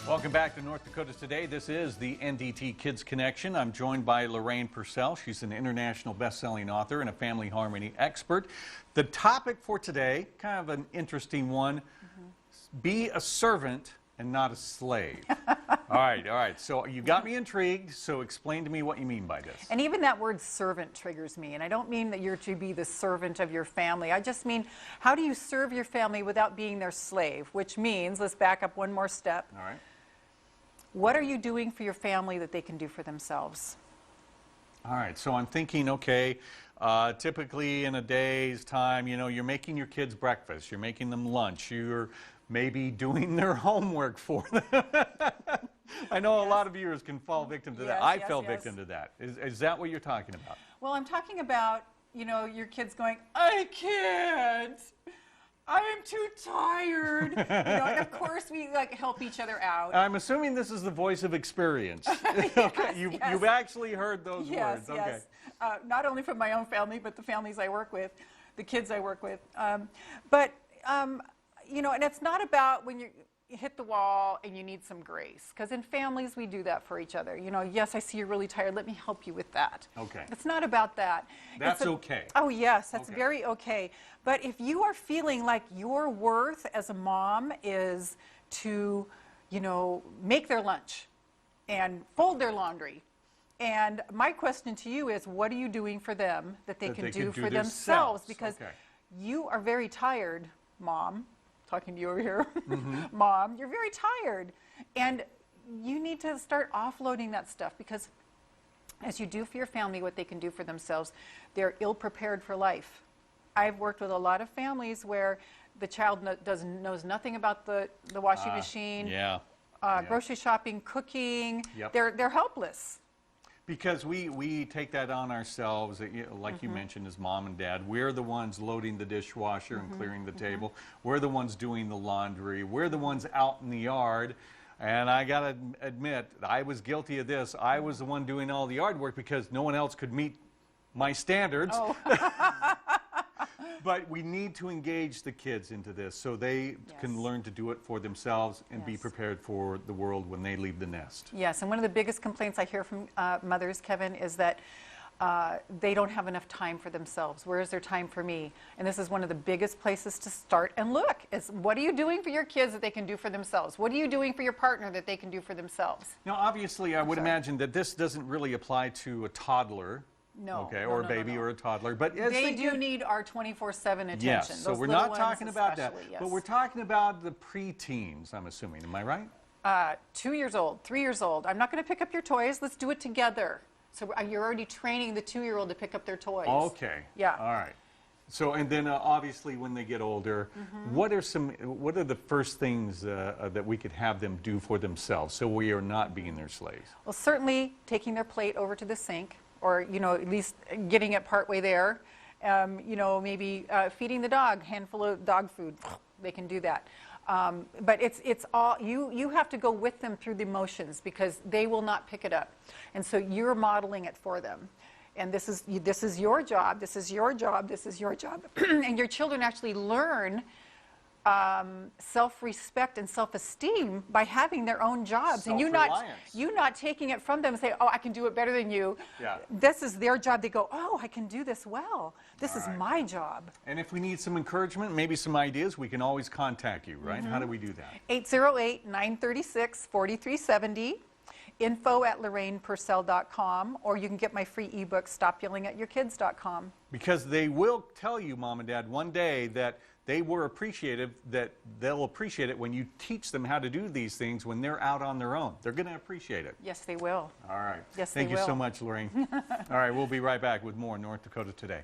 Welcome back to North Dakota Today. This is the NDT Kids Connection. I'm joined by Lorraine Purcell. She's an international best-selling author and a family harmony expert. The topic for today, kind of an interesting one, be a servant and not a slave. All right. So you got me intrigued, so explain to me what you mean by this. And even that word servant triggers me. And I don't mean that you're to be the servant of your family. I just mean, how do you serve your family without being their slave? Which means, let's back up one more step. All right. What are you doing for your family that they can do for themselves? All right, so I'm thinking, okay, typically in a day's time, you know, you're making your kids breakfast, you're making them lunch, you're maybe doing their homework for them. I know a lot of viewers can fall victim to that. I fell victim to that. Is that what you're talking about? Well, I'm talking about, you know, your kids going, I can't. I'm too tired. You know, and of course we like help each other out. I'm assuming this is the voice of experience. Okay, you've actually heard those words. Okay. Yes. Not only from my own family, but the families I work with, the kids I work with. You know, and it's not about when you hit the wall and you need some grace. Because in families, we do that for each other. You know, yes, I see you're really tired. Let me help you with that. Okay. It's not about that. That's okay. Oh, yes, that's very okay. But if you are feeling like your worth as a mom is to, you know, make their lunch and fold their laundry, and my question to you is, what are you doing for them that they can do for themselves? Because you are very tired, Mom. Talking to you over here. Mom, you're very tired. And you need to start offloading that stuff, because as you do for your family what they can do for themselves, they're ill-prepared for life. I've worked with a lot of families where the child knows nothing about the washing machine, grocery shopping, cooking. They're helpless. Because we take that on ourselves, like you mentioned, as mom and dad. We're the ones loading the dishwasher and clearing the table. We're the ones doing the laundry. We're the ones out in the yard. And I got to admit, I was guilty of this. I was the one doing all the yard work because no one else could meet my standards. Oh. But we need to engage the kids into this so they can learn to do it for themselves and be prepared for the world when they leave the nest. Yes, and one of the biggest complaints I hear from mothers, Kevin, is that they don't have enough time for themselves. Where is their time for me? And this is one of the biggest places to start and look. Is what are you doing for your kids that they can do for themselves? What are you doing for your partner that they can do for themselves? Now, obviously, I would imagine that this doesn't really apply to a toddler. No. Okay, or a baby or a toddler. But as they do need our 24/7 attention. Yes, so we're not talking about that. Yes. But we're talking about the preteens, I'm assuming. Am I right? 2 years old, 3 years old. I'm not going to pick up your toys. Let's do it together. So you're already training the 2-year-old to pick up their toys. Okay. Yeah. All right. So, and then obviously when they get older, what are the first things that we could have them do for themselves so we are not being their slaves? Well, certainly taking their plate over to the sink, or, you know, at least getting it partway there. You know, maybe feeding the dog, handful of dog food. They can do that. But it's all, you have to go with them through the motions, because they will not pick it up. And so you're modeling it for them. And this is your job, this is your job, this is your job. And your children actually learn self-respect and self-esteem by having their own jobs, and you not taking it from them and say, oh, I can do it better than you. This is their job. They go, oh, I can do this well. This is my job. And if we need some encouragement, maybe some ideas, we can always contact you, right? How do we do that? 808-936-4370. info@lorrainepurcell.com, or you can get my free ebook, StopYellingAtYourKids.com. Because they will tell you, Mom and Dad, one day that they were appreciative, that they'll appreciate it when you teach them how to do these things when they're out on their own. They're going to appreciate it. Yes, they will. All right. Yes, Thank you so much, Lorraine. All right, we'll be right back with more North Dakota Today.